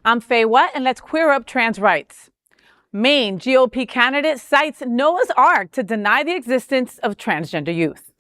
I'm Faye Watt, and let's queer up trans rights. Maine GOP candidate cites Noah's Ark to deny the existence of transgender youth.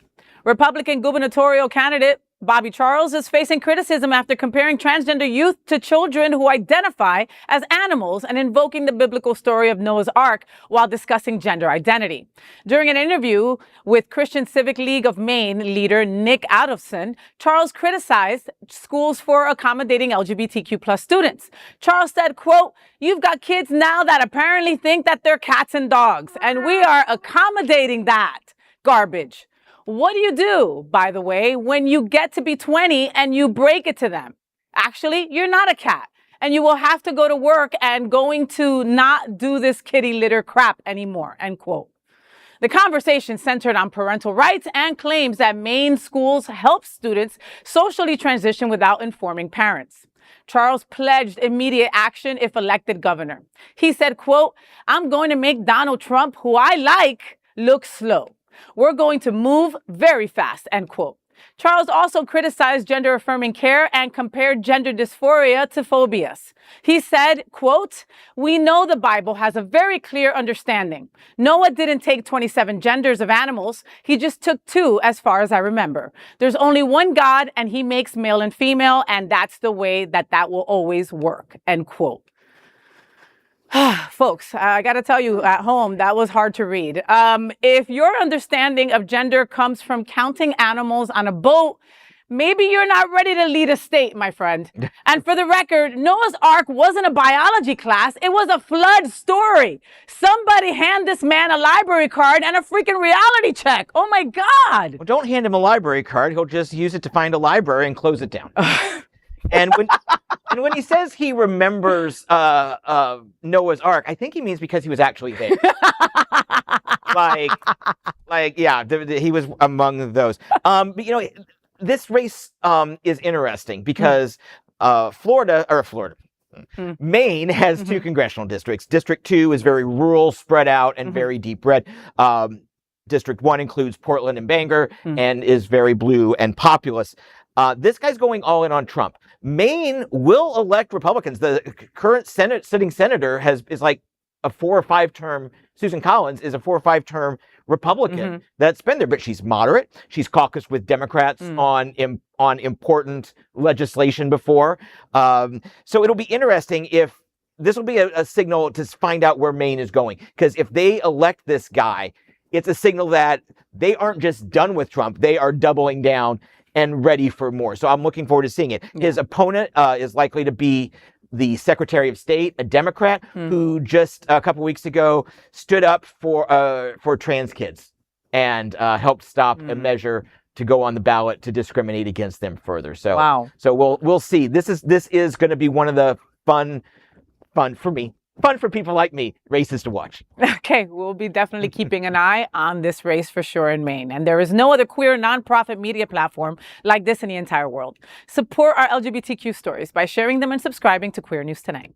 Republican gubernatorial candidate Bobby Charles is facing criticism after comparing transgender youth to children who identify as animals and invoking the biblical story of Noah's Ark while discussing gender identity. During an interview with Christian Civic League of Maine leader Nick Adolphsen, Charles criticized schools for accommodating LGBTQ plus students. Charles said, quote, "You've got kids now that apparently think that they're cats and dogs, and we are accommodating that garbage." What do, by the way, when you get to be 20 and you break it to them? Actually, you're not a cat, and you will have to go to work and going to not do this kitty litter crap anymore, end quote. The conversation centered on parental rights and claims that Maine schools help students socially transition without informing parents. Charles pledged immediate action if elected governor. He said, quote, "I'm going to make Donald Trump, who I like, look slow. We're going to move very fast," end quote. Charles also criticized gender-affirming care and compared gender dysphoria to phobias. He said, quote, "We know the Bible has a very clear understanding. Noah didn't take 27 genders of animals. He just took 2 as far as I remember. There's only one God and he makes male and female, and that's the way that will always work," end quote. Folks, I got to tell you at home, that was hard to read. If your understanding of gender comes from counting animals on a boat, maybe you're not ready to lead a state, my friend. And for the record, Noah's Ark wasn't a biology class. It was a flood story. Somebody hand this man a library card and a freaking reality check. Oh, my God. Well, don't hand him a library card. He'll just use it to find a library and close it down. And when he says he remembers Noah's Ark, I think he means because he was actually there. He was among those. But you know, this race is interesting because Maine has 2 congressional districts. District 2 is very rural, spread out, and very deep red. District 1 includes Portland and Bangor and is very blue and populous. This guy's going all in on Trump. Maine will elect Republicans. The current sitting senator is like a 4 or 5 term. Susan Collins is a 4 or 5 term Republican that's been there, but she's moderate. She's caucused with Democrats on important legislation before. So it'll be interesting if this will be a signal to find out where Maine is going. Because if they elect this guy, it's a signal that they aren't just done with Trump. They are doubling down and ready for more. So I'm looking forward to seeing it. His opponent is likely to be the Secretary of State, a Democrat, who just a couple weeks ago stood up for trans kids and helped stop a measure to go on the ballot to discriminate against them further. So So we'll see. This is going to be one of the fun for people like me, races to watch. Okay, we'll be definitely keeping an eye on this race for sure in Maine. And there is no other queer nonprofit media platform like this in the entire world. Support our LGBTQ stories by sharing them and subscribing to Queer News Tonight.